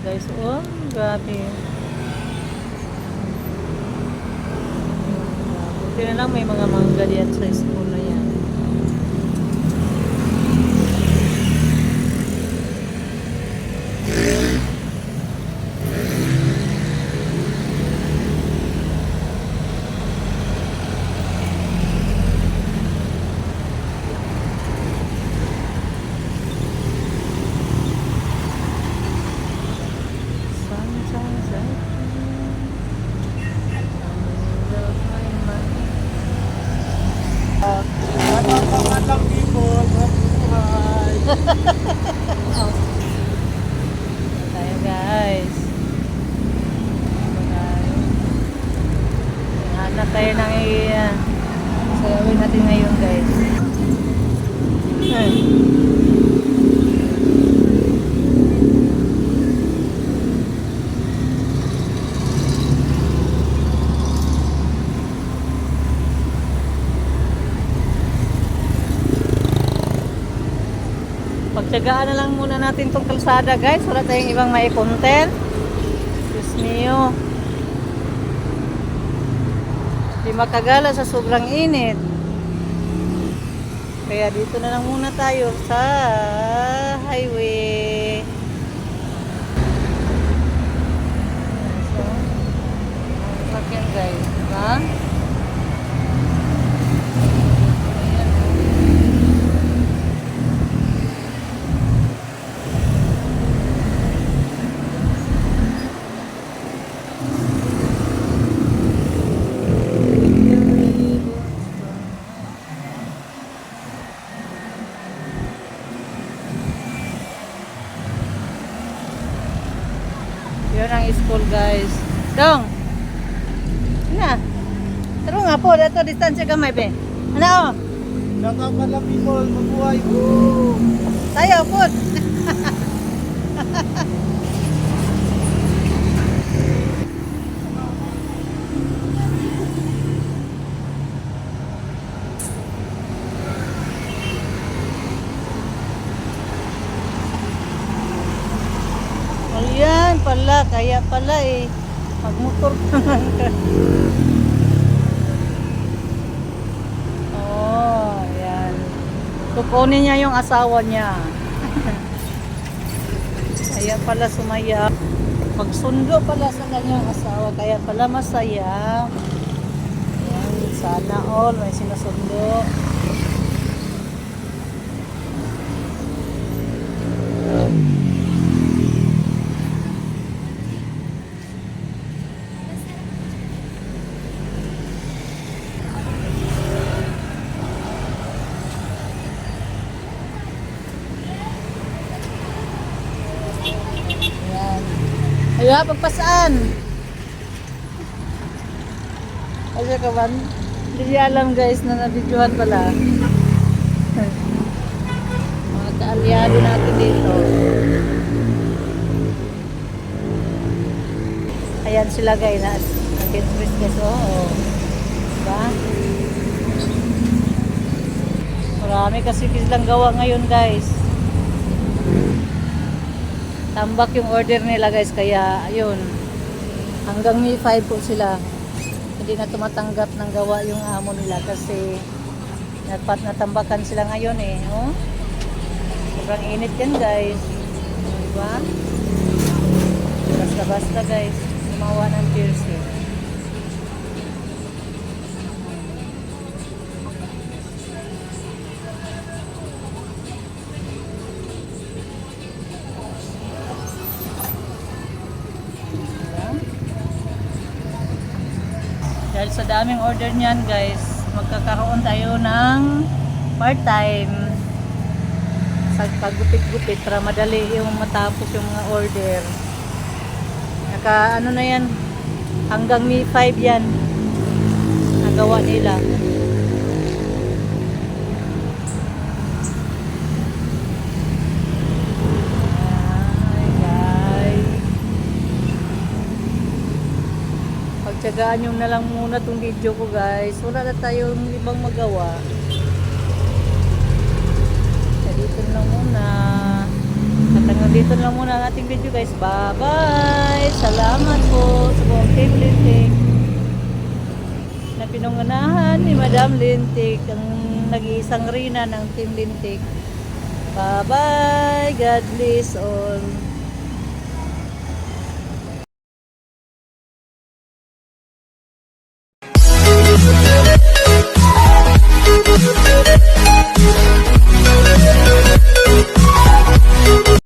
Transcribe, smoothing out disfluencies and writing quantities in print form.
guys. Oh, grabe. Buti na lang may mga mangga diyan sa school na yan. Magandang people, mabuhay. Tayo guys. Hanap tayo ng sayawin natin ngayon guys. Pagtsagaan na lang muna natin tong kalsada guys. Wala tayong ibang mai-content. Diyos mio. Di makagala sa sobrang init. Kaya dito na lang muna tayo sa highway. So, sakyan guys. Diba? Yun ang school guys. Dong! Ano? Taro nga po, dito distansya gamay be. Ano? Magandang people, mabuhay. Woo! Tayo po. Ayan pala, kaya pala magmotor pa lang ka. Oh, ayan. Kukunin niya yung asawa niya. Kaya pala sumaya. Magsundo pala sa kanyang asawa, kaya pala masaya. Ayan, sana all may sinusundo. Ayan, pagpasaan. Kasi kawan, hindi niya alam guys na nabidyohan pala. Mga kaalyado natin dito. Ayan sila guys, nag-interest guys. Oo. Diba? Marami kasi silang gawa ngayon guys. Tambak yung order nila guys, kaya ayun, hanggang May 5 po sila, hindi na tumatanggap ng gawa yung amo nila kasi natambakan sila ngayon oh? Sobrang init yan guys, diba? Basta guys, gumawa ng piercing. Dahil sa daming order niyan guys, magkakaroon tayo ng part-time sa paggupit-gupit para madali yung matapos yung mga order. Ano na yan, hanggang May 5 yan nagawa nila. Tsagaan nyo na lang muna tong video ko guys. Wala na tayong ibang magawa. Kaya dito na lang muna. At hanggang dito dito na lang muna ang ating video guys. Bye-bye! Salamat po sa buong Team Lintik na pinungunahan ni Madam Lintik, ang nag-iisang rina ng Team Lintik. Bye-bye! God bless all!